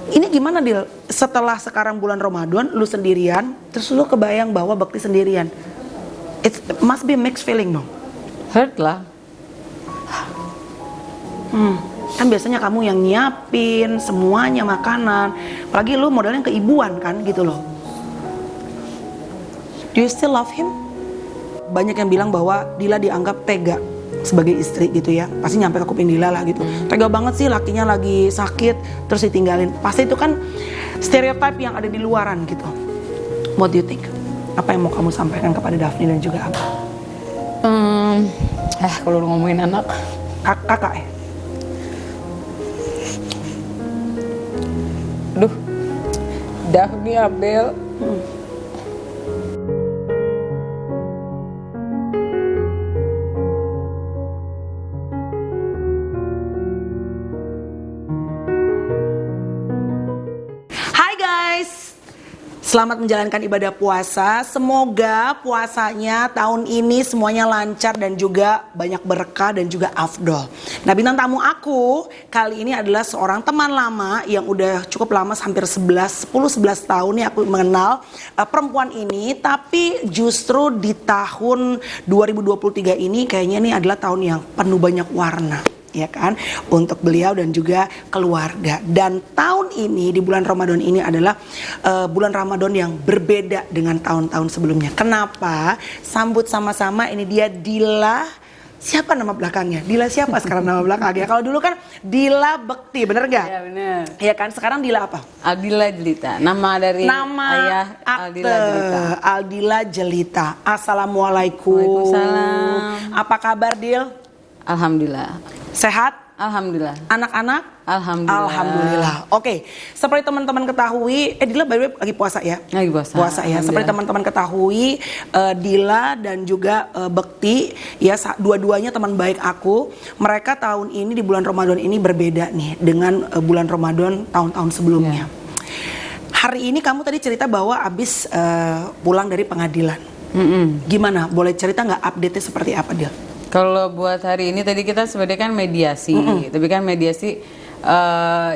Ini gimana Dil? Setelah sekarang bulan Ramadan, lu sendirian, terus lu kebayang bahwa Bekti sendirian. It must be mixed feeling dong. Hurt lah. Kan biasanya kamu yang nyiapin semuanya makanan, apalagi lu modelnya keibuan kan gitu loh. Do you still love him? Banyak yang bilang bahwa Dila dianggap tega sebagai istri gitu ya. Pasti nyampe ke kuping Dila lah gitu. Tega banget sih lakinya lagi sakit terus ditinggalin. Pasti itu kan stereotip yang ada di luaran gitu. What do you think? Apa yang mau kamu sampaikan kepada Daphne dan juga Abah? Kalau lu ngomongin anak, Kakak ya? aduh, Daphne, Abel. Hai guys, selamat menjalankan ibadah puasa. Semoga puasanya tahun ini semuanya lancar dan juga banyak berkah dan juga afdol. Nah, bintang tamu aku kali ini adalah seorang teman lama yang udah cukup lama, hampir 10-11 tahun nih aku mengenal perempuan ini. Tapi justru di tahun 2023 ini kayaknya ini adalah tahun yang penuh banyak warna, ya kan, untuk beliau dan juga keluarga. Dan tahun ini di bulan Ramadan ini adalah bulan Ramadan yang berbeda dengan tahun-tahun sebelumnya. Kenapa? Sambut sama-sama, ini dia Dila. Siapa nama belakangnya? Dila siapa sekarang nama belakangnya? Kalau dulu kan Dila Bekti, bener gak? Iya bener. Iya kan, sekarang Dila apa? Aldila Jelita, nama dari ayah akte Aldila Jelita. Aldila Jelita. Assalamualaikum. Waalaikumsalam. Apa kabar Dil? Alhamdulillah. Sehat? Alhamdulillah. Anak-anak? Alhamdulillah. Alhamdulillah. Oke, seperti teman-teman ketahui, Dila by the way lagi puasa ya? Lagi puasa. Puasa ya. Seperti teman-teman ketahui, Dila dan juga Bekti, ya dua-duanya teman baik aku. Mereka tahun ini di bulan Ramadan ini berbeda nih dengan bulan Ramadan tahun-tahun sebelumnya. Hari ini kamu tadi cerita bahwa abis pulang dari pengadilan. Gimana? Boleh cerita nggak update-nya seperti apa Dil? Kalau buat hari ini tadi kita sebenarnya kan mediasi, tapi kan mediasi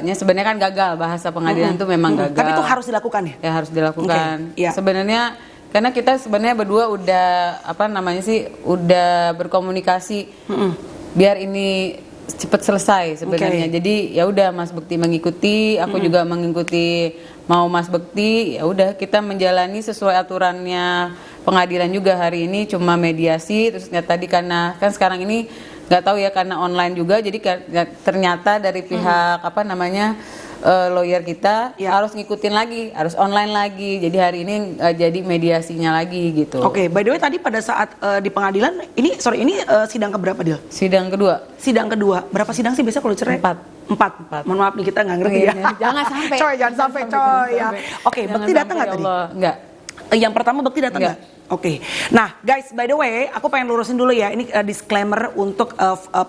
nya sebenarnya kan gagal, bahasa pengadilan tuh memang gagal. Tapi itu harus dilakukan ya? Ya harus dilakukan. Okay. Yeah. Sebenarnya karena kita sebenarnya berdua udah udah berkomunikasi biar ini cepet selesai sebenarnya. Jadi ya udah Mas Bekti mengikuti, aku juga mengikuti mau Mas Bekti. Ya udah kita menjalani sesuai aturannya pengadilan juga. Hari ini cuma mediasi, terus tadi karena kan sekarang ini nggak tahu ya karena online juga, jadi ternyata dari pihak lawyer kita harus ngikutin lagi, harus online lagi. Jadi hari ini jadi mediasinya lagi gitu. Oke, by the way tadi pada saat di pengadilan ini sidang keberapa Dil? Sidang kedua. Sidang kedua. Berapa sidang sih biasa kalau cerai? 4. Mohon maaf nih kita nggak ngerti ya. Jangan sampai. Jangan sampai ya. Oke, Bekti datang nggak tadi? Enggak. Yang pertama Bekti datang nggak? Oke. Nah, guys, by the way, aku pengen lurusin dulu ya. Ini disclaimer untuk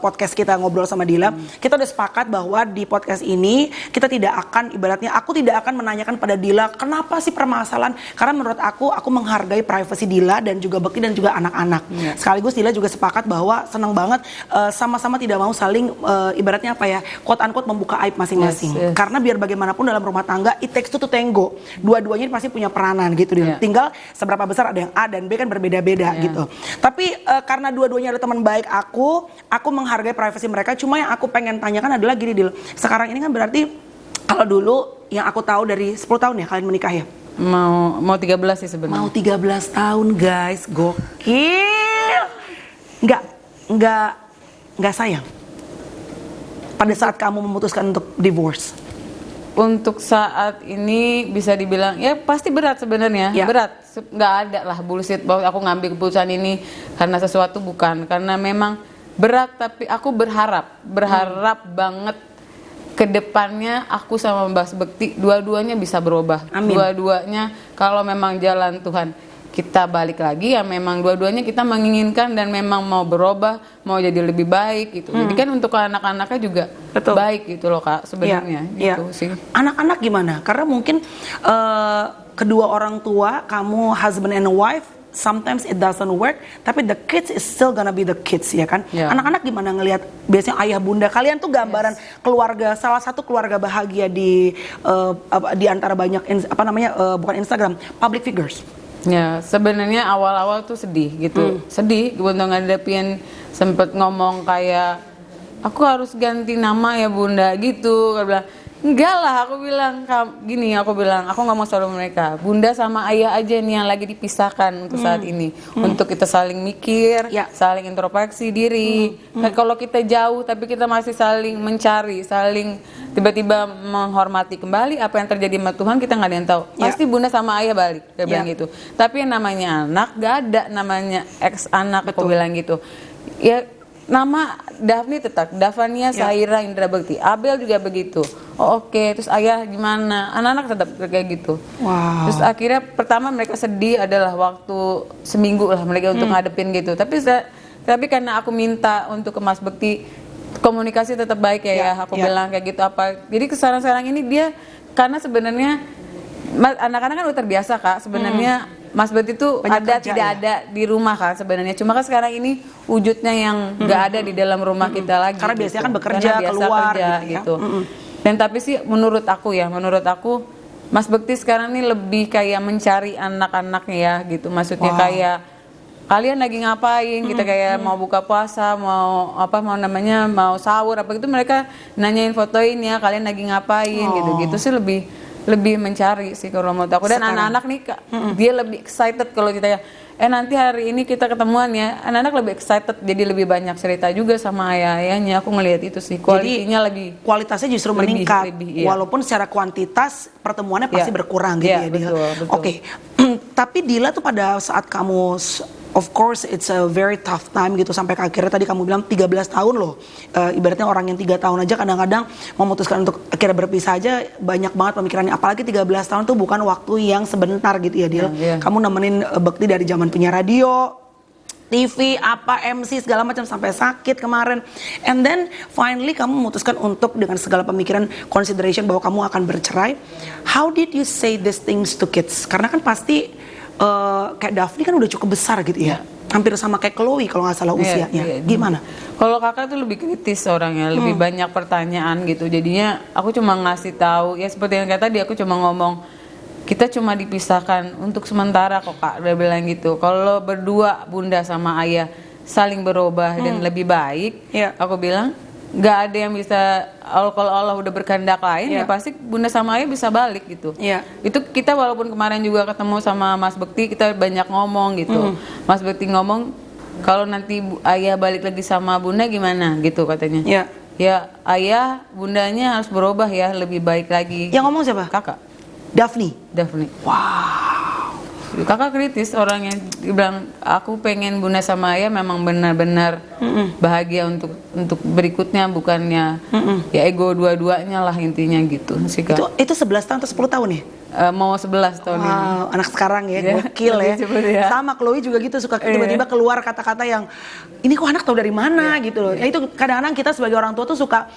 podcast kita ngobrol sama Dila. Kita udah sepakat bahwa di podcast ini kita tidak akan, ibaratnya aku tidak akan menanyakan pada Dila kenapa sih permasalahan. Karena menurut aku menghargai privasi Dila dan juga Bekti dan juga anak-anak. Sekaligus Dila juga sepakat bahwa senang banget sama-sama tidak mau saling ibaratnya apa ya, quote unquote membuka aib masing-masing. Karena biar bagaimanapun dalam rumah tangga it takes two to tango. Dua-duanya pasti punya peranan gitu Dila. Tinggal seberapa besar, ada yang A dan B kan berbeda-beda gitu. Tapi karena dua-duanya adalah teman baik aku menghargai privasi mereka. Cuma yang aku pengen tanyakan adalah gini Dil. Sekarang ini kan berarti kalau dulu yang aku tahu dari 10 tahun ya kalian menikah ya? Mau 13 sih sebenarnya. Mau 13 tahun guys, gokil. Enggak sayang pada saat kamu memutuskan untuk divorce? Untuk saat ini bisa dibilang ya pasti berat sebenarnya, berat. Nggak ada lah bullshit bahwa aku ngambil keputusan ini karena sesuatu, bukan. Karena memang berat, tapi aku berharap banget ke depannya aku sama Mbak Bekti dua-duanya bisa berubah. Amin. Dua-duanya kalau memang jalan Tuhan kita balik lagi ya, memang dua-duanya kita menginginkan dan memang mau berubah, mau jadi lebih baik gitu. Jadi kan untuk anak-anaknya juga baik gitu loh Kak sebenarnya gitu sih. Anak-anak gimana? Karena mungkin kedua orang tua kamu, husband and wife, sometimes it doesn't work, tapi the kids is still gonna be the kids, ya kan? Yeah. Anak-anak gimana ngelihat biasanya ayah bunda kalian tuh gambaran keluarga, salah satu keluarga bahagia di antara banyak bukan Instagram, public figures. Ya, sebenarnya awal-awal tuh sedih gitu. Sedih untuk ngadepin, sempet ngomong kayak aku harus ganti nama ya bunda gitu. Aku bilang enggak lah, aku bilang gini, aku nggak mau selalu mereka. Bunda sama ayah aja nih yang lagi dipisahkan untuk saat ini, untuk kita saling mikir, saling introspeksi diri. Kalau kita jauh tapi kita masih saling mencari, saling tiba-tiba menghormati kembali apa yang terjadi sama Tuhan, kita nggak ada yang tahu. Pasti bunda sama ayah balik, dia bilang gitu. Tapi yang namanya anak, gak ada namanya ex anak, aku bilang gitu. Ya nama Daphne tetap Davania Saira Indra Bekti, Abel juga begitu. Oh, oke. Terus ayah gimana? Anak-anak tetap kayak gitu. Wow. Terus akhirnya pertama mereka sedih adalah waktu seminggu lah mereka untuk ngadepin gitu. Tapi karena aku minta untuk ke Mas Bekti komunikasi tetap baik ya, aku bilang kayak gitu apa. Jadi sekarang ini dia karena sebenarnya anak-anak kan udah terbiasa Kak sebenarnya. Mas Bekti itu ada tidak ada di rumah kan sebenarnya. Cuma kan sekarang ini wujudnya yang nggak ada di dalam rumah kita lagi. Karena biasanya kan bekerja keluar gitu. Dan tapi sih menurut aku Mas Bekti sekarang ini lebih kayak mencari anak-anaknya ya gitu. Maksudnya kayak kalian lagi ngapain? Kita kayak mau buka puasa, mau sahur apa gitu, mereka nanyain fotoin ya kalian lagi ngapain gitu sih lebih mencari sih kalau menurut aku. Dan anak-anak nih Kak, dia lebih excited kalau kita nanti hari ini kita ketemuan ya. Anak-anak lebih excited, jadi lebih banyak cerita juga sama ayah-ayahnya. Aku ngelihat itu sih kualitasnya justru meningkat walaupun secara kuantitas pertemuannya pasti berkurang gitu ya Dila. Oke. Tapi Dila tuh pada saat kamu, of course it's a very tough time gitu sampai akhirnya tadi kamu bilang 13 tahun loh. Ibaratnya orang yang 3 tahun aja kadang-kadang memutuskan untuk akhirnya berpisah aja banyak banget pemikirannya. Apalagi 13 tahun tuh bukan waktu yang sebentar gitu ya Dil. Kamu nemenin Bekti dari zaman punya radio, TV, MC segala macam sampai sakit kemarin. And then finally kamu memutuskan untuk dengan segala pemikiran consideration bahwa kamu akan bercerai. How did you say these things to kids? Karena kan pasti kayak Daphne kan udah cukup besar gitu ya. Hampir sama kayak Chloe kalau nggak salah usianya. Gimana? Kalau kakak tuh lebih kritis orangnya, lebih banyak pertanyaan gitu. Jadinya aku cuma ngasih tahu ya seperti yang kayak tadi, aku cuma ngomong kita cuma dipisahkan untuk sementara kok Kak, udah bilang gitu. Kalau berdua bunda sama ayah saling berubah dan lebih baik, aku bilang nggak ada yang bisa, kalau Allah udah berkehendak lain ya pasti bunda sama ayah bisa balik gitu. Itu kita walaupun kemarin juga ketemu sama Mas Bekti, kita banyak ngomong gitu. Mas Bekti ngomong kalau nanti ayah balik lagi sama bunda gimana gitu katanya. Ya ayah bundanya harus berubah ya, lebih baik lagi. Yang ngomong siapa? Kakak Daphne. Wow. Kakak kritis orangnya, bilang aku pengen bunda sama ayah memang benar-benar bahagia untuk berikutnya, bukannya ya ego dua-duanya lah intinya gitu sih Kak. Itu 11 tahun atau 10 tahun ya? Mau 11 tahun ini. Anak sekarang ya, gokil ya. Sama Chloe juga gitu, suka tiba-tiba keluar kata-kata yang ini kok anak tahu dari mana gitu loh. Ya itu kadang-kadang kita sebagai orang tua tuh suka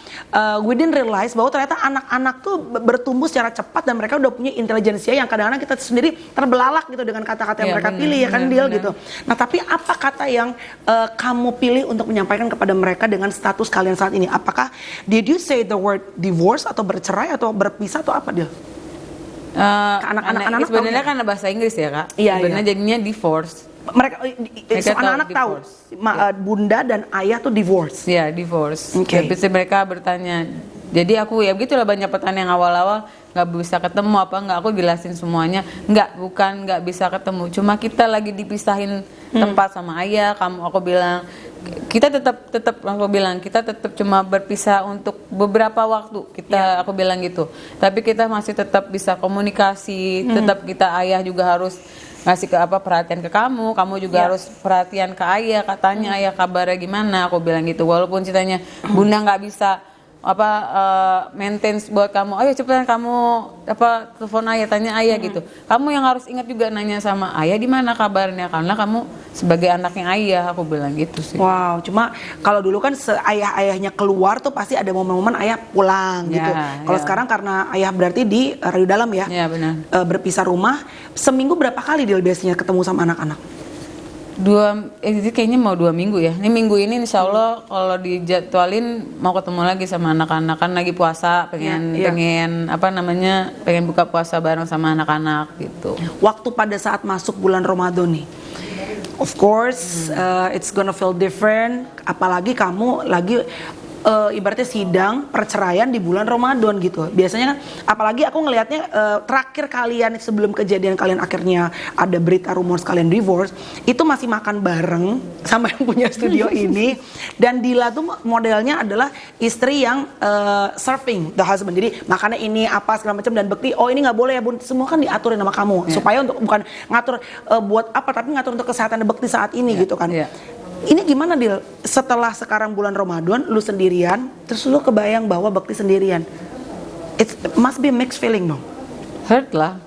we didn't realize bahwa ternyata anak-anak tuh bertumbuh secara cepat dan mereka udah punya intelijensia yang kadang-kadang kita sendiri terbelalak gitu dengan kata-kata yang mereka pilih ya kan Dil gitu. Nah tapi apa kata yang kamu pilih untuk menyampaikan kepada mereka dengan status kalian saat ini? Apakah did you say the word divorce atau bercerai atau berpisah atau apa Dil? Anak-anak sebenarnya kan bahasa Inggris ya Kak. Sebenarnya jadinya divorce. Mereka anak-anak tahu bunda dan ayah tuh divorce. Ya divorce. Tapi mereka bertanya. Jadi aku ya begitulah banyak pertanyaan yang awal-awal nggak bisa ketemu apa nggak, aku jelasin semuanya. Bukan nggak bisa ketemu. Cuma kita lagi dipisahin tempat sama ayah. Aku bilang kita tetap aku bilang kita tetap cuma berpisah untuk beberapa waktu aku bilang gitu, tapi kita masih tetap bisa komunikasi, tetap kita ayah juga harus ngasih perhatian ke kamu juga harus perhatian ke ayah, katanya ayah kabarnya gimana, aku bilang gitu, walaupun ceritanya bunda nggak bisa maintenance buat kamu, ayo cepetan kamu telepon ayah, tanya ayah gitu. Kamu yang harus ingat juga nanya sama ayah di mana kabarnya, karena kamu sebagai anaknya ayah, aku bilang gitu sih. Wow, cuma kalau dulu kan ayah-ayahnya keluar tuh pasti ada momen-momen ayah pulang gitu. Kalau sekarang karena ayah berarti di radio dalam ya, benar. Berpisah rumah, seminggu berapa kali dia biasanya ketemu sama anak-anak? Jadi kayaknya mau 2 minggu ya. Ini minggu ini insya Allah kalau dijadwalin mau ketemu lagi sama anak-anak, kan lagi puasa, pengen buka puasa bareng sama anak-anak gitu. Waktu pada saat masuk bulan Ramadan nih, of course it's gonna feel different, apalagi kamu lagi ibaratnya sidang perceraian di bulan Ramadan gitu. Biasanya kan, apalagi aku ngelihatnya terakhir kalian sebelum kejadian kalian akhirnya ada berita rumor kalian divorce, itu masih makan bareng sama yang punya studio ini. Dan Dila tuh modelnya adalah istri yang serving the husband. Jadi makannya ini apa segala macam, dan Bekti, oh ini nggak boleh ya Bun, semua kan diaturin sama kamu supaya untuk bukan ngatur buat apa, tapi ngatur untuk kesehatan Bekti saat ini gitu kan. Ini gimana Dil? Setelah sekarang bulan Ramadan, lu sendirian, terus lu kebayang bahwa Bekti sendirian. It must be a mixed feeling dong. Hurt lah.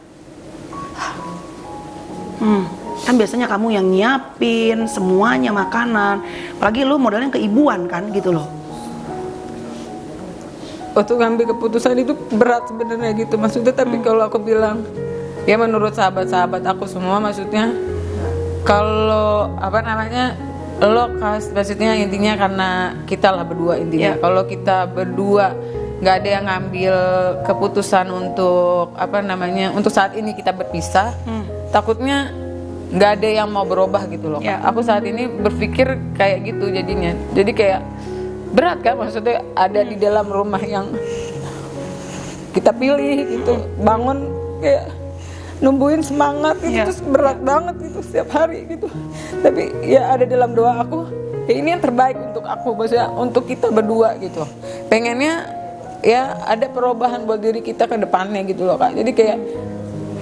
Kan biasanya kamu yang nyiapin semuanya makanan, apalagi lu modelnya keibuan kan gitu loh. Waktu ngambil keputusan itu berat sebenarnya gitu maksudnya, tapi kalau aku bilang ya menurut sahabat-sahabat aku semua, maksudnya kalau maksudnya intinya karena kita lah berdua intinya. Kalau kita berdua nggak ada yang ngambil keputusan untuk untuk saat ini kita berpisah, takutnya nggak ada yang mau berubah gitu loh. Aku saat ini berpikir kayak gitu jadinya. Jadi kayak berat kan, maksudnya ada di dalam rumah yang kita pilih gitu, bangun kayak numbuhin semangat gitu, terus berat banget gitu setiap hari gitu. Tapi ya ada dalam doa aku, ya ini yang terbaik untuk aku, maksudnya untuk kita berdua gitu. Pengennya ya ada perubahan buat diri kita ke depannya gitu loh Kak. Jadi kayak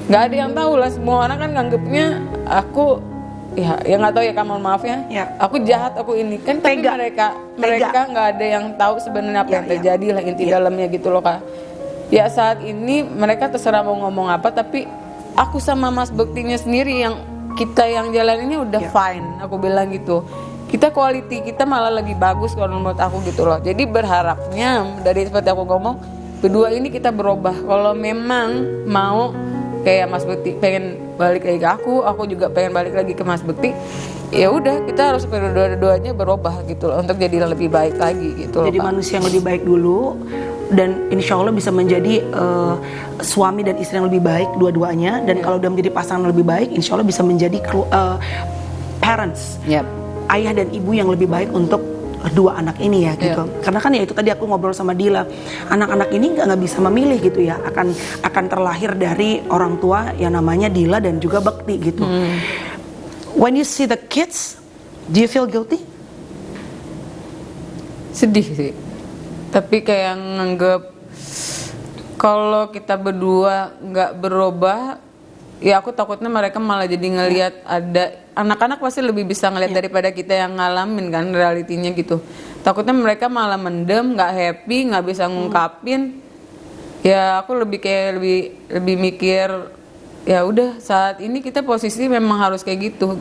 nggak ada yang tahu lah, semua orang kan nganggepnya aku ya nggak tahu ya Kak, mohon maaf ya. Aku jahat, aku ini kan, tapi mereka nggak ada yang tahu sebenarnya apa yang terjadi lah inti dalamnya gitu loh Kak. Ya saat ini mereka terserah mau ngomong apa, tapi aku sama Mas Bektinya sendiri yang kita yang jalan ini udah fine, aku bilang gitu. Kita quality kita malah lebih bagus kalau menurut aku gitu loh. Jadi berharapnya dari seperti aku ngomong, berdua ini kita berubah. Kalau memang mau kayak Mas Bekti pengen balik lagi ke aku juga pengen balik lagi ke Mas Bekti. Ya udah, kita harus berdua-duanya berubah gitu loh untuk jadi lebih baik lagi gitu loh. Jadi manusia yang lebih baik dulu, dan insya Allah bisa menjadi suami dan istri yang lebih baik dua-duanya. Dan kalau udah menjadi pasangan lebih baik, insya Allah bisa menjadi parents, ayah dan ibu yang lebih baik untuk dua anak ini ya gitu. Karena kan ya itu tadi aku ngobrol sama Dila, anak-anak ini nggak bisa memilih gitu ya, akan terlahir dari orang tua yang namanya Dila dan juga Bekti gitu. When you see the kids, do you feel guilty? Sedih sih, tapi kayak nganggep kalau kita berdua nggak berubah, ya aku takutnya mereka malah jadi ngelihat ada anak-anak pasti lebih bisa ngelihat daripada kita yang ngalamin kan realitinya gitu. Takutnya mereka malah mendem, nggak happy, nggak bisa ngungkapin. Ya aku lebih mikir ya udah saat ini kita posisi memang harus kayak gitu,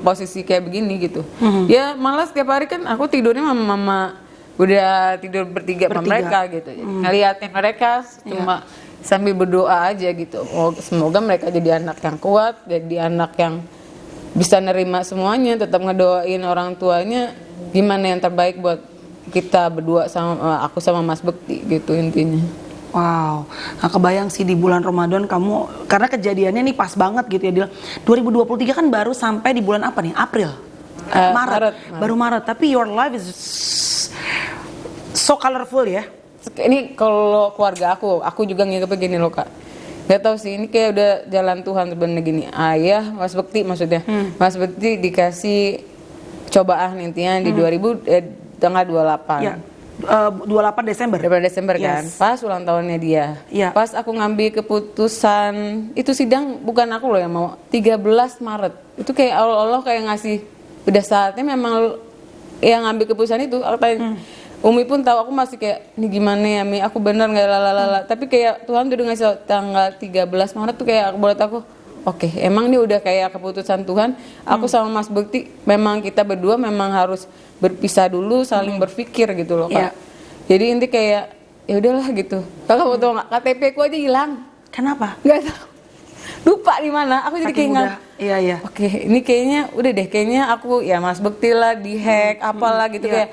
posisi kayak begini gitu. Ya malah setiap hari kan aku tidurnya mama udah tidur bertiga sama mereka gitu. Ngeliatin mereka cuma sambil berdoa aja gitu. Semoga mereka jadi anak yang kuat, jadi anak yang bisa nerima semuanya, tetap ngedoain orang tuanya gimana yang terbaik buat kita berdua sama aku sama Mas Bekti gitu intinya. Wow, nah kebayang sih di bulan Ramadan kamu, karena kejadiannya nih pas banget gitu ya Dil. 2023 kan baru sampai di bulan apa nih? April? Maret. Baru Maret, tapi your life is so colorful ya. Ini kalau keluarga aku juga nganggep begini loh Kak. Gak tau sih, ini kayak udah jalan Tuhan sebenarnya gini. Ayah, Mas Bekti maksudnya. Mas Bekti dikasih cobaan intinya di tanggal 28. 28 Desember. 28 Desember kan. Pas ulang tahunnya dia. Pas aku ngambil keputusan, itu sidang bukan aku loh yang mau. 13 Maret. Itu kayak Allah kayak ngasih udah saatnya memang yang ngambil keputusan itu. Aku tanya, Umi pun tahu aku masih kayak ini gimana ya Mi, aku bener nggak lalala. Tapi kayak Tuhan udah ngasih tanggal 13 Maret tuh kayak buat aku, oke, emang ini udah kayak keputusan Tuhan. Aku sama Mas Bekti memang kita berdua memang harus berpisah dulu, saling berpikir gitu loh Kak. Jadi inti kayak ya udahlah gitu. Kalau mau tahu nggak, KTP ku aja hilang. Kenapa? Nggak tahu. lupa di mana. Aku jadi Saking kayak udah, iya. oke, ini kayaknya udah deh, kayaknya aku ya Mas Bekti lah di hack apalah gitu iya. kayak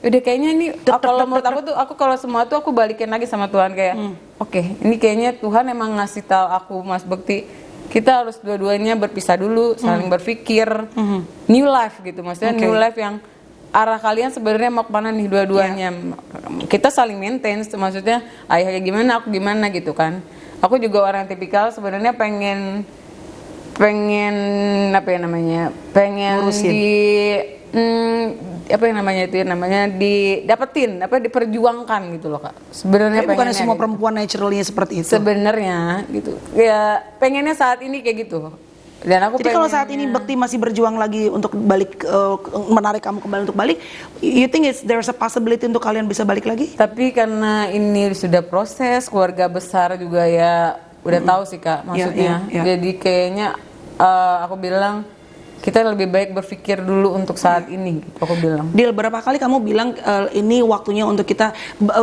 udah kayaknya ini kalau menurut aku tuh aku kalau semua tuh aku balikin lagi sama Tuhan kayak oke, ini kayaknya Tuhan emang ngasih tahu aku Mas Bekti kita harus dua-duanya berpisah dulu, saling berpikir new life gitu, maksudnya new life yang arah kalian sebenarnya mau kemana nih dua-duanya. Kita saling maintain, maksudnya ayah kayak gimana, aku gimana gitu kan. Aku juga orang tipikal sebenarnya pengen apa ya namanya, pengen ngurusin. apa yang namanya itu ya, namanya didapetin, diperjuangkan gitu loh Kak. Sebenarnya Bukannya semua gitu. perempuan naturalnya seperti itu. Sebenarnya gitu. Ya pengennya saat ini kayak gitu. Dan aku Jadi kalau saat ini Bekti masih berjuang lagi untuk balik, menarik kamu kembali untuk balik, you think there's a possibility untuk kalian bisa balik lagi? tapi karena ini sudah proses, keluarga besar juga ya udah tahu sih Kak maksudnya. Iya. Jadi kayaknya aku bilang kita lebih baik berpikir dulu untuk saat ini, aku bilang. Dil, berapa kali kamu bilang ini waktunya untuk kita,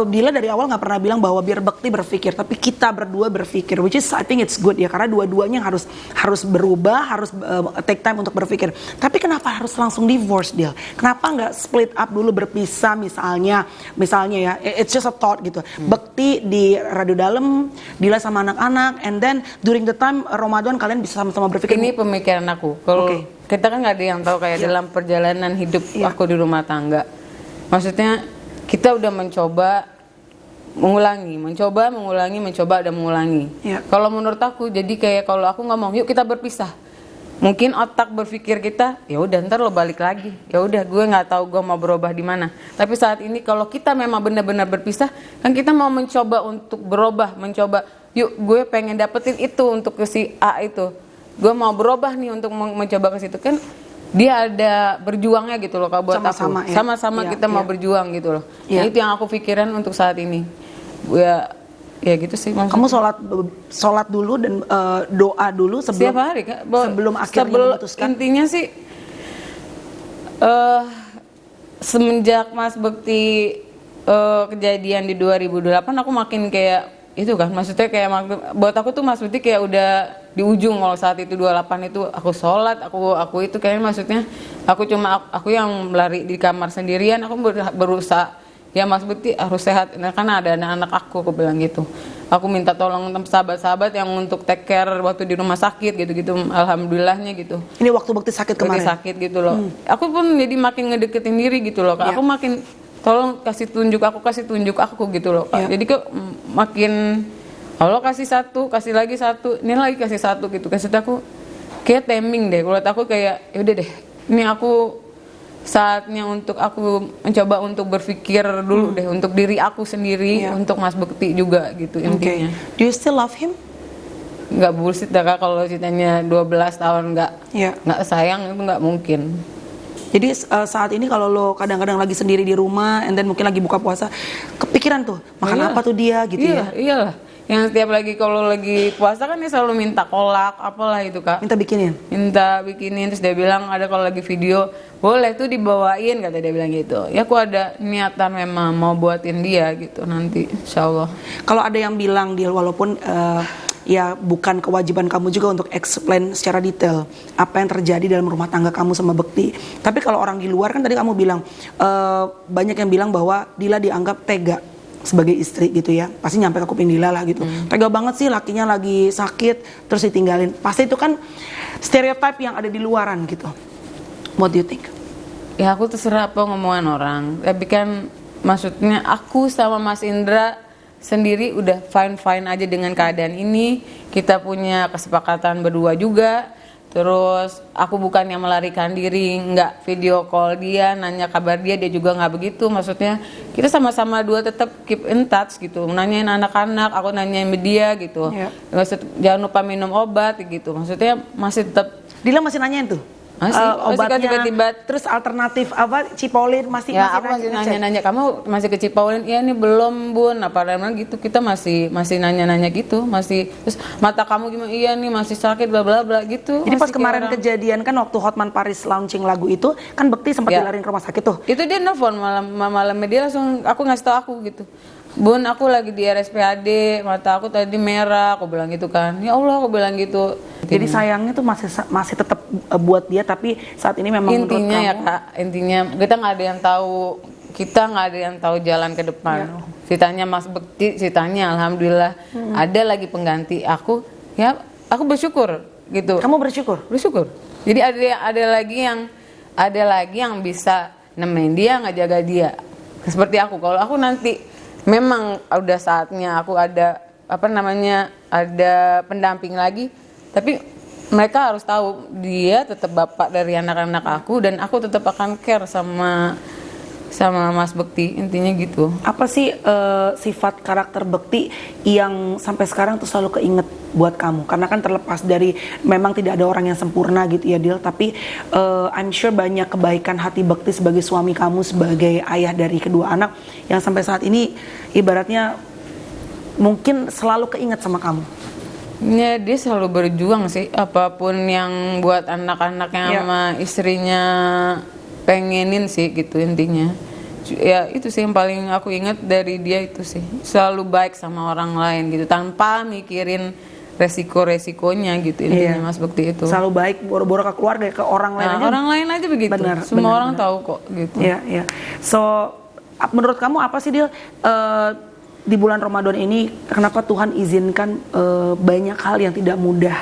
Dila dari awal nggak pernah bilang bahwa biar Bekti berpikir, tapi kita berdua berpikir, which is I think it's good ya, karena dua-duanya harus berubah, harus take time untuk berpikir. Tapi kenapa harus langsung divorce, Dil? Kenapa nggak split up dulu, berpisah misalnya ya, it's just a thought gitu. Bekti di Radio Dalam, Dila sama anak-anak, and then during the time Ramadan kalian bisa sama-sama berpikir. Ini pemikiran aku. Kalau kita kan nggak ada yang tahu kayak dalam perjalanan hidup aku di rumah tangga. Maksudnya kita udah mencoba mengulangi. Kalau menurut aku jadi kayak kalau aku ngomong yuk kita berpisah. Mungkin otak berpikir kita ya udah ntar lo balik lagi. Ya udah gue nggak tahu gue mau berubah di mana. Tapi saat ini kalau kita memang benar-benar berpisah, kan kita mau mencoba untuk berubah, yuk gue pengen dapetin itu untuk ke si A itu. Gue mau berubah nih untuk mencoba ke situ, kan dia ada berjuangnya gitu loh Kak buat Sama-sama, aku. ya. Sama-sama kita mau berjuang gitu loh. Nah, itu yang aku pikiran untuk saat ini. Ya gitu sih maksudnya. Kamu sholat dulu dan doa dulu sebelum Setiap hari Kak. Sebelum akhirnya memutuskan. Intinya sih semenjak Mas Bekti kejadian di 2008 aku makin kayak itu kan, maksudnya kayak buat aku tuh Mas Bekti kayak udah di ujung. Kalau saat itu 28 itu aku sholat, aku itu kayaknya maksudnya aku yang lari di kamar sendirian, aku berusaha ya Mas Bekti harus sehat, nah, karena ada anak-anak aku bilang gitu. Aku minta tolong sahabat-sahabat yang untuk take care waktu di rumah sakit gitu-gitu, alhamdulillahnya gitu. Ini waktu Bekti sakit kemarin. Sakit gitu loh. Aku pun jadi makin ngedeketin diri gitu loh Kak. Aku makin tolong kasih tunjuk aku gitu loh Kak. Jadi kok makin Allah kasih satu, kasih lagi satu, ini lagi kasih satu gitu. Kasih aku kayak timing deh. Kalau aku kayak yaudah deh, ini aku saatnya untuk aku mencoba untuk berpikir dulu deh untuk diri aku sendiri, untuk Mas Bekti juga gitu intinya. Do you still love him? Nggak bullshit dah Kak, kalau ceritanya 12 tahun nggak sayang itu nggak mungkin. Jadi saat ini kalau lo kadang-kadang lagi sendiri di rumah, and then mungkin lagi buka puasa, kepikiran tuh makan apa tuh dia gitu ya? Iyalah. Yang setiap lagi kalau lagi puasa kan dia selalu minta kolak apalah itu Kak. Minta bikinin, terus dia bilang ada kalau lagi video boleh tuh dibawain, kata dia bilang gitu. Ya aku ada niatan memang mau buatin dia gitu nanti insyaallah. Kalau ada yang bilang Dil, walaupun ya bukan kewajiban kamu juga untuk explain secara detail apa yang terjadi dalam rumah tangga kamu sama Bekti. Tapi kalau orang di luar kan tadi kamu bilang banyak yang bilang bahwa Dila dianggap tega sebagai istri gitu ya. Pasti nyampe ke kuping Dila lah gitu. Tega banget sih lakinya lagi sakit terus ditinggalin. Pasti itu kan stereotip yang ada di luaran gitu. What do you think? Ya aku terserah apa ngomongan orang. Tapi kan maksudnya aku sama Mas Indra sendiri udah fine aja dengan keadaan ini. Kita punya kesepakatan berdua juga. Terus aku bukannya melarikan diri, nggak video call dia, nanya kabar dia juga nggak begitu. Maksudnya kita sama-sama dua tetap keep in touch gitu. Nanyain anak-anak, aku nanyain dia gitu. Maksud, jangan lupa minum obat gitu. Maksudnya masih tetap. Dila masih nanyain tuh? Obatnya, tiba-tiba terus alternatif apa, Cipolin masih aku masih nanya-nanya, kamu masih ke Cipolin? Iya nih belum bun, apa namanya gitu, kita masih nanya-nanya gitu, masih terus mata kamu gimana? Iya nih masih sakit bla bla bla gitu. Jadi pas kemarin kejadian kan waktu Hotman Paris launching lagu itu kan Bekti sempat dilarin ke rumah sakit tuh. Itu dia nelfon malam dia langsung aku ngasih tau aku gitu. Bun, aku lagi di RSPAD, mata aku tadi merah, aku bilang gitu kan. Ya Allah, aku bilang gitu. Jadi sayangnya tuh masih tetap buat dia, tapi saat ini memang Intinya menurut ya kamu, Kak, intinya kita nggak ada yang tahu, kita nggak ada yang tahu jalan ke depan. Ceritanya Mas Bekti, ceritanya alhamdulillah ada lagi pengganti aku. Ya, aku bersyukur gitu. kamu bersyukur. Bersyukur. Jadi ada lagi yang bisa nemenin dia, ngejaga dia. Seperti aku. Kalau aku nanti memang udah saatnya aku ada ada pendamping lagi, tapi mereka harus tahu dia tetap bapak dari anak-anak aku dan aku tetap akan care sama Mas Bekti, intinya gitu. Apa sih sifat karakter Bekti yang sampai sekarang tuh selalu keinget buat kamu? Karena kan terlepas dari memang tidak ada orang yang sempurna gitu ya Dil, tapi I'm sure banyak kebaikan hati Bekti sebagai suami kamu, sebagai ayah dari kedua anak yang sampai saat ini ibaratnya mungkin selalu keinget sama kamu. Ya, dia selalu berjuang sih, apapun yang buat anak-anaknya sama istrinya pengenin sih gitu intinya. Ya itu sih yang paling aku ingat dari dia, itu sih selalu baik sama orang lain gitu tanpa mikirin resikonya gitu intinya. Mas Bekti itu selalu baik, boro-boro ke keluarga, ke orang lain aja. Orang lain aja begitu. Semua orang tahu kok gitu. Ya. So menurut kamu apa sih Dil, di bulan Ramadan ini kenapa Tuhan izinkan banyak hal yang tidak mudah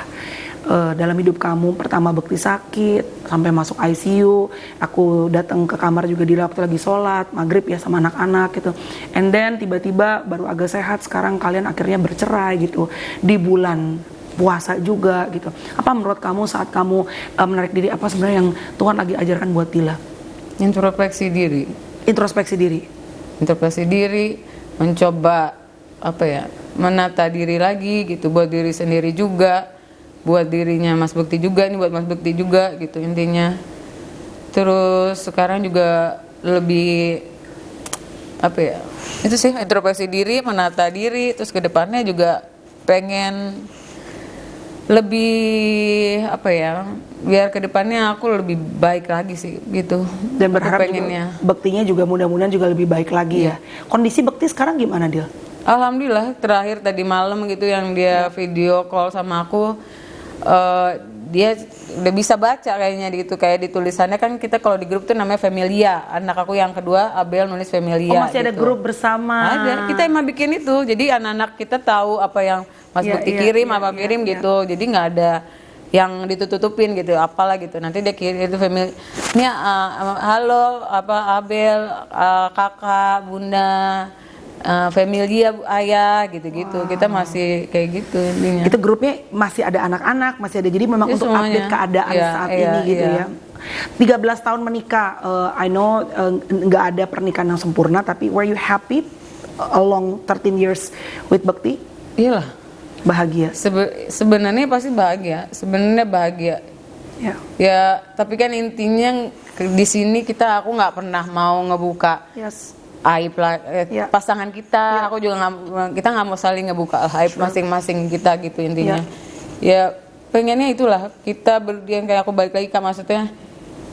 dalam hidup kamu? Pertama Bekti sakit sampai masuk ICU, aku datang ke kamar juga di waktu lagi sholat maghrib ya sama anak-anak gitu, and then tiba-tiba baru agak sehat, sekarang kalian akhirnya bercerai gitu di bulan puasa juga gitu. Apa menurut kamu saat kamu menarik diri, apa sebenarnya yang Tuhan lagi ajarkan buat Dila? Introspeksi diri, mencoba menata diri lagi gitu, buat diri sendiri juga, buat dirinya Mas Bekti juga, ini buat Mas Bekti juga gitu intinya. Terus sekarang juga lebih itu sih, introspeksi diri, menata diri, terus ke depannya juga pengen lebih biar ke depannya aku lebih baik lagi sih gitu. Dan berharap juga Bektinya juga mudah-mudahan juga lebih baik lagi ya. Kondisi Bekti sekarang gimana Dil? Alhamdulillah, terakhir tadi malam gitu yang dia video call sama aku, dia udah bisa baca kayaknya gitu, kayak di tulisannya kan kita kalau di grup tuh namanya Familia. Anak aku yang kedua Abel nulis Familia. Oh masih gitu. Ada grup bersama? Ada, kita emang bikin itu, jadi anak-anak kita tahu apa yang Mas Bekti kirim gitu, jadi nggak ada yang ditutup-tutupin gitu, apalah gitu. Nanti dia kirim itu Familia, ini halo Abel, kakak, bunda, Familia ayah gitu-gitu. Kita masih kayak gitu intinya. Itu grupnya masih ada anak-anak, masih ada, jadi memang untuk semuanya. Update keadaan saat ini gitu ya. 13 tahun menikah, I know nggak ada pernikahan yang sempurna, tapi were you happy along 13 years with Bekti? Iyalah, bahagia. Sebenarnya pasti bahagia. Ya, tapi kan intinya di sini aku nggak pernah mau ngebuka aib pasangan kita. Aku juga kita nggak mau saling ngebuka aib masing-masing kita gitu intinya. Ya pengennya itulah kita yang kayak aku balik lagi Kak, maksudnya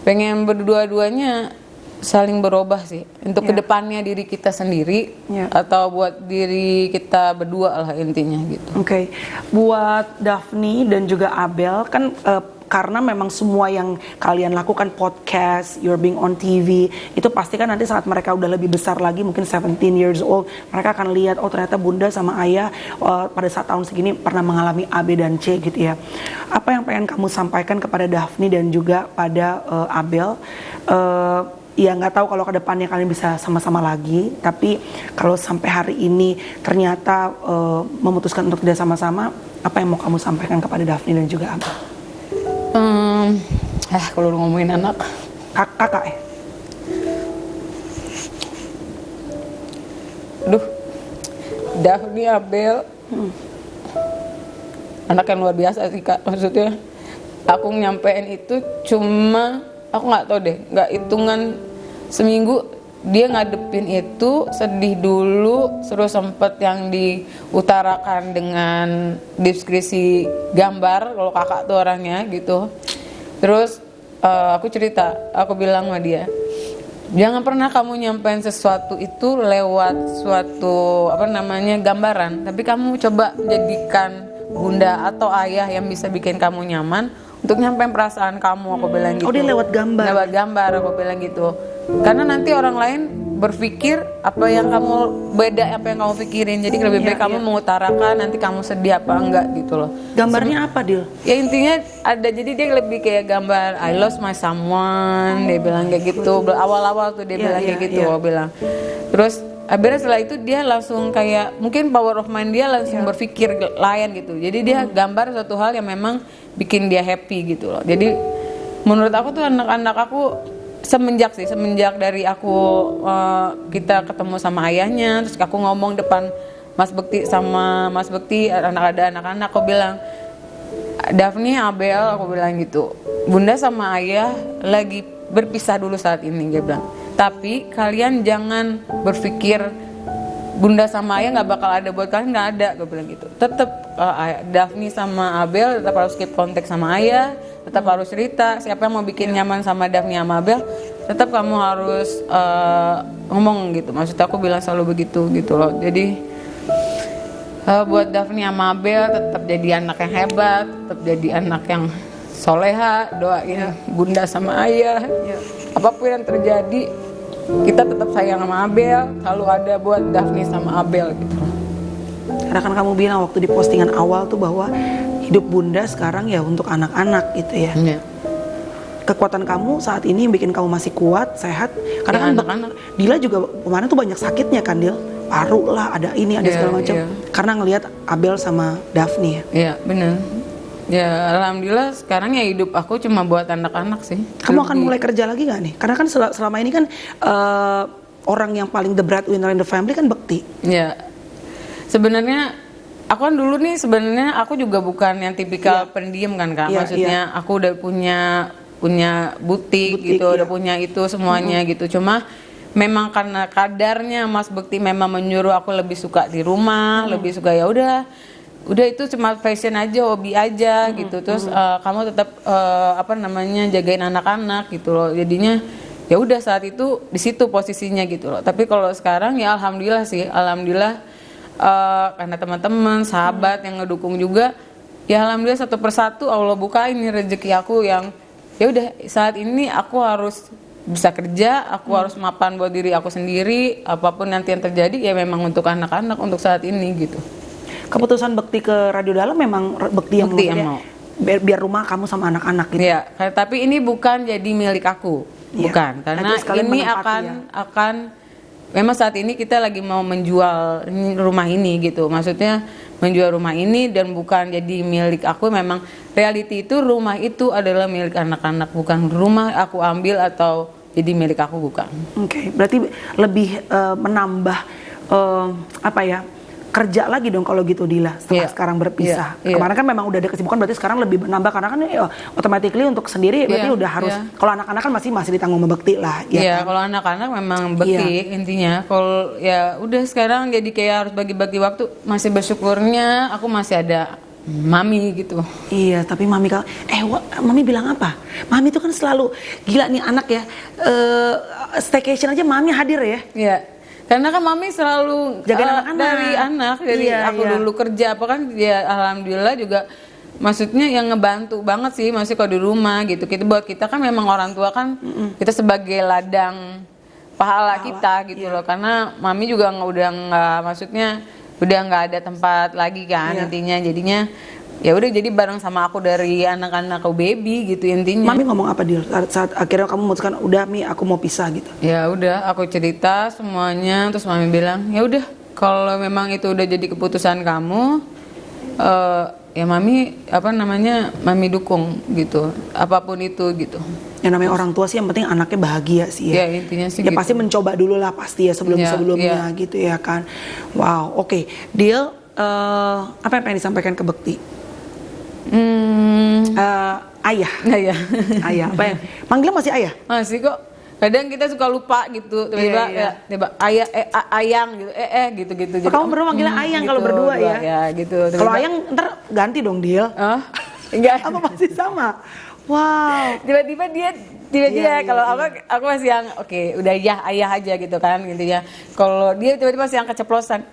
pengen berdua-duanya saling berubah sih untuk kedepannya diri kita sendiri atau buat diri kita berdua lah intinya gitu. Oke. Buat Daphne dan juga Abel kan karena memang semua yang kalian lakukan, podcast, you're being on TV, itu pasti kan nanti saat mereka udah lebih besar lagi, mungkin 17 years old, mereka akan lihat oh ternyata bunda sama ayah pada saat tahun segini pernah mengalami A, B, dan C gitu ya. Apa yang pengen kamu sampaikan kepada Daphne dan juga pada Abel? Ya nggak tahu kalau kedepannya kalian bisa sama-sama lagi, tapi kalau sampai hari ini ternyata memutuskan untuk tidak sama-sama, apa yang mau kamu sampaikan kepada Daphne dan juga Abel? Kalau ngomongin anak, kakak ya? Daphne, Abel, anak yang luar biasa sih Kak, maksudnya aku nyampein itu cuma aku nggak tahu deh, nggak hitungan seminggu dia ngadepin itu, sedih dulu, terus sempet yang diutarakan dengan deskripsi gambar kalau kakak tuh orangnya gitu. Terus aku cerita, aku bilang sama dia, Jangan pernah kamu nyampein sesuatu itu lewat suatu gambaran, tapi kamu coba jadikan bunda atau ayah yang bisa bikin kamu nyaman untuk nyampein perasaan kamu, aku bilang gitu. Oh, dia lewat gambar. Lewat gambar, aku bilang gitu. Karena nanti orang lain berpikir apa yang kamu beda apa yang kamu pikirin. Jadi lebih baik kamu mengutarakan, nanti kamu sedih apa enggak gitu loh. Gambarnya apa, Dil? Ya intinya ada, jadi dia lebih kayak gambar I lost my someone, dia bilang kayak gitu. Awal-awal tuh dia bilang kayak gitu, aku bilang. Terus akhirnya setelah itu dia langsung kayak mungkin power of mind dia langsung berpikir lain gitu. Jadi dia gambar suatu hal yang memang bikin dia happy gitu loh. Jadi menurut aku tuh anak-anak aku semenjak dari aku kita ketemu sama ayahnya, terus aku ngomong depan Mas Bekti sama Mas Bekti, ada anak-anak, aku bilang, Daphne, Abel, aku bilang gitu, bunda sama ayah lagi berpisah dulu saat ini, dia bilang. Tapi kalian jangan berpikir bunda sama ayah nggak bakal ada buat kalian, nggak ada, gue bilang gitu. Tetap Daphne sama Abel tetap harus keep kontak sama ayah, tetap harus cerita. Siapa yang mau bikin nyaman sama Daphne sama Abel, tetap kamu harus ngomong gitu. Maksud aku bilang selalu begitu gitu loh. Jadi buat Daphne sama Abel tetap jadi anak yang hebat, tetap jadi anak yang soleha, doain bunda sama ayah. Apapun yang terjadi, kita tetap sayang sama Abel, selalu ada buat Daphne sama Abel gitu. Karena kan kamu bilang waktu di postingan awal tuh bahwa hidup bunda sekarang ya untuk anak-anak gitu ya. Kekuatan kamu saat ini yang bikin kamu masih kuat, sehat. Karena kan anak-anak. Dila juga kemarin tuh banyak sakitnya kan, Dil. Paru lah, ada ini, ada segala macam. Karena ngelihat Abel sama Daphne ya. Iya, benar. Ya alhamdulillah sekarang ya hidup aku cuma buat anak-anak sih. Kamu akan mulai kerja lagi gak nih? Karena kan selama ini kan orang yang paling the breadwinner in the family kan Bekti. Ya sebenarnya aku kan dulu nih sebenarnya aku juga bukan yang tipikal pendiam kan Kak. Maksudnya aku udah punya butik gitu, udah punya itu semuanya gitu. Cuma memang karena kadarnya Mas Bekti memang menyuruh aku lebih suka di rumah, lebih suka ya udah itu cuma fashion aja, hobi aja gitu. Terus kamu tetap jagain anak-anak gitu loh. Jadinya ya udah saat itu di situ posisinya gitu loh. Tapi kalau sekarang ya alhamdulillah karena teman-teman, sahabat yang ngedukung juga, ya alhamdulillah satu persatu Allah bukain nih rezeki aku yang ya udah saat ini aku harus bisa kerja, aku harus mapan buat diri aku sendiri, apapun nanti yang terjadi ya memang untuk anak-anak untuk saat ini gitu. Keputusan Bekti ke Radio Dalam memang Bekti yang mau. Biar rumah kamu sama anak-anak gitu. Iya, tapi ini bukan jadi milik aku. Bukan, karena ini akan memang saat ini kita lagi mau menjual rumah ini gitu. Maksudnya menjual rumah ini dan bukan jadi milik aku. Memang reality itu rumah itu adalah milik anak-anak, bukan rumah aku ambil atau jadi milik aku, bukan. Oke, berarti lebih menambah kerja lagi dong kalau gitu Dila setelah sekarang berpisah. Kemarin kan memang udah ada kesibukan, berarti sekarang lebih menambah karena kan automatically untuk sendiri berarti udah harus. Kalau anak-anak kan masih ditanggung sama Bekti lah. Iya, kalau anak-anak memang Bekti intinya. Kalau ya udah sekarang jadi kayak harus bagi-bagi waktu. Masih bersyukurnya aku masih ada Mami gitu. Iya, tapi Mami Mami bilang apa? Mami itu kan selalu gila nih anak ya. Staycation aja Mami hadir ya. Iya. Karena kan Mami selalu jaga anak-anak dari anak, dari aku dulu kerja apa kan ya alhamdulillah juga maksudnya yang ngebantu banget sih masih kalau di rumah gitu. Buat kita kan memang orang tua kan kita sebagai ladang pahala kita gitu loh. Karena Mami juga udah nggak ada tempat lagi kan intinya, jadinya ya udah jadi bareng sama aku dari anak-anak ke baby gitu intinya. Mami ngomong apa dia saat akhirnya kamu memutuskan udah Mi aku mau pisah gitu? Ya udah aku cerita semuanya, terus Mami bilang ya udah kalau memang itu udah jadi keputusan kamu ya Mami Mami dukung gitu apapun itu gitu. Yang namanya orang tua sih yang penting anaknya bahagia sih ya. Ya intinya sih ya gitu. pasti mencoba dulu lah pasti ya sebelumnya gitu ya kan. Wow, oke. Deal apa yang pengen disampaikan ke Bekti? Ayah. Ayah. Apa ya? Manggilnya masih ayah? Masih kok. Kadang kita suka lupa gitu. Tiba-tiba ayah, ayang gitu. Jadi kamu berdua manggilnya ayang gitu, kalau berdua ya? Ya gitu. Kalau ayang ntar ganti dong Dil. Enggak. Apa masih sama? Wow. Tiba-tiba dia Iya, kalau aku masih yang oke, udah ya ayah aja gitu kan gitu ya. Kalau dia tiba-tiba masih yang keceplosan.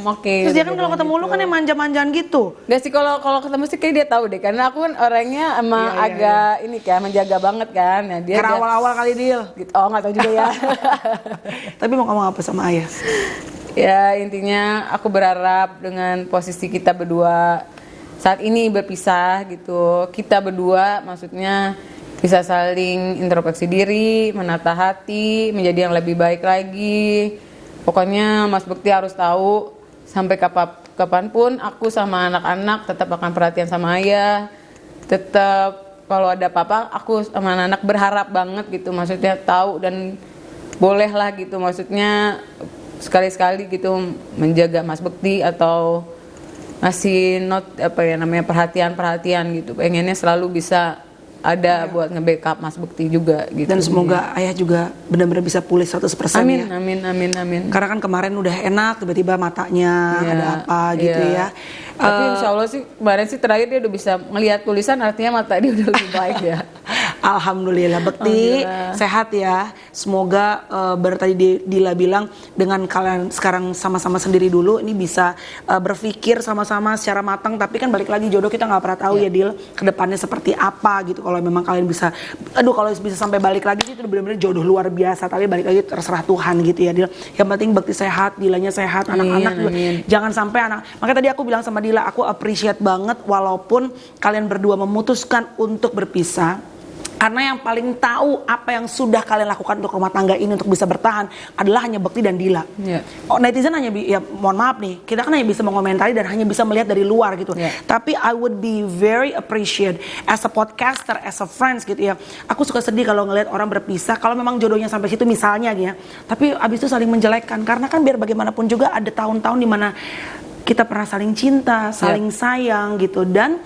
Oke. Terus dia kan kalau ketemu lu kan yang manja-manjaan gitu. Gak sih, kalau ketemu sih kayak dia tahu deh, karena aku kan orangnya emang agak ini kan menjaga banget kan. Nah, Karena awal-awal kali deal. gitu. Oh, nggak tahu juga ya. Tapi mau ngomong apa sama ayah? Ya intinya aku berharap dengan posisi kita berdua saat ini berpisah gitu, kita berdua maksudnya bisa saling introspeksi diri, menata hati, menjadi yang lebih baik lagi. Pokoknya Mas Bekti harus tahu sampai kapanpun aku sama anak-anak tetap akan perhatian sama ayah. Tetap kalau ada apa-apa aku sama anak-anak berharap banget gitu, maksudnya tahu dan boleh lah gitu, maksudnya sekali-sekali gitu menjaga Mas Bekti atau ngasih perhatian gitu. Pengennya selalu bisa ada buat nge-backup Mas Bekti juga gitu. Dan semoga ayah juga benar-benar bisa pulih 100% amin, ya. amin. Karena kan kemarin udah enak, tiba-tiba matanya ada apa gitu ya. Tapi insya Allah sih kemarin sih terakhir dia udah bisa ngelihat tulisan, artinya mata dia udah lebih baik ya. Alhamdulillah. Bekti sehat ya. Semoga tadi Dila bilang dengan kalian sekarang sama-sama sendiri dulu ini bisa berpikir sama-sama secara matang. Tapi kan balik lagi jodoh kita nggak pernah tahu ya Dil kedepannya seperti apa gitu. Kalau memang kalian bisa, kalau bisa sampai balik lagi itu benar-benar jodoh luar biasa. Tapi balik lagi terserah Tuhan gitu ya Dil. Yang penting Bekti sehat, Dilanya sehat, anak-anak juga. Jangan sampai makanya tadi aku bilang sama Dila, aku appreciate banget walaupun kalian berdua memutuskan untuk berpisah. Karena yang paling tahu apa yang sudah kalian lakukan untuk rumah tangga ini untuk bisa bertahan adalah hanya Bekti dan Dila. Netizen hanya ya mohon maaf nih, kita kan hanya bisa mengomentari dan hanya bisa melihat dari luar gitu. Tapi I would be very appreciate as a podcaster, as a friends gitu ya. Aku suka sedih kalau ngelihat orang berpisah kalau memang jodohnya sampai situ misalnya ya. Tapi abis itu saling menjelekkan karena kan biar bagaimanapun juga ada tahun-tahun di mana kita pernah saling cinta, saling sayang gitu. Dan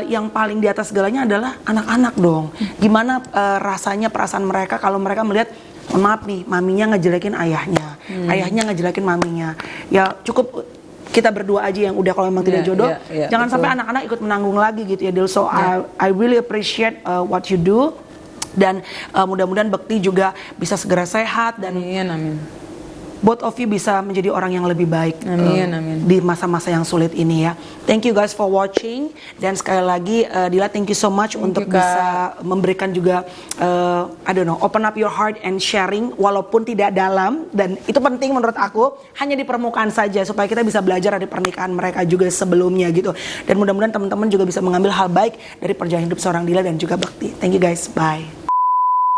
yang paling di atas segalanya adalah anak-anak dong. Gimana rasanya perasaan mereka kalau mereka melihat, maaf nih, maminya ngejelekin ayahnya, ayahnya ngejelekin maminya. Ya cukup kita berdua aja yang udah, kalau memang tidak jodoh, jangan sampai anak-anak ikut menanggung lagi gitu ya Dil. So I really appreciate what you do. Dan mudah-mudahan Bekti juga bisa segera sehat dan amin. Both of you bisa menjadi orang yang lebih baik amin. di masa-masa yang sulit ini ya. Thank you guys for watching. Dan sekali lagi Dila, thank you so much untuk bisa memberikan juga open up your heart and sharing walaupun tidak dalam, dan itu penting menurut aku, hanya di permukaan saja supaya kita bisa belajar dari pernikahan mereka juga sebelumnya gitu. Dan mudah-mudahan teman-teman juga bisa mengambil hal baik dari perjalanan hidup seorang Dila dan juga Bekti. Thank you guys, bye.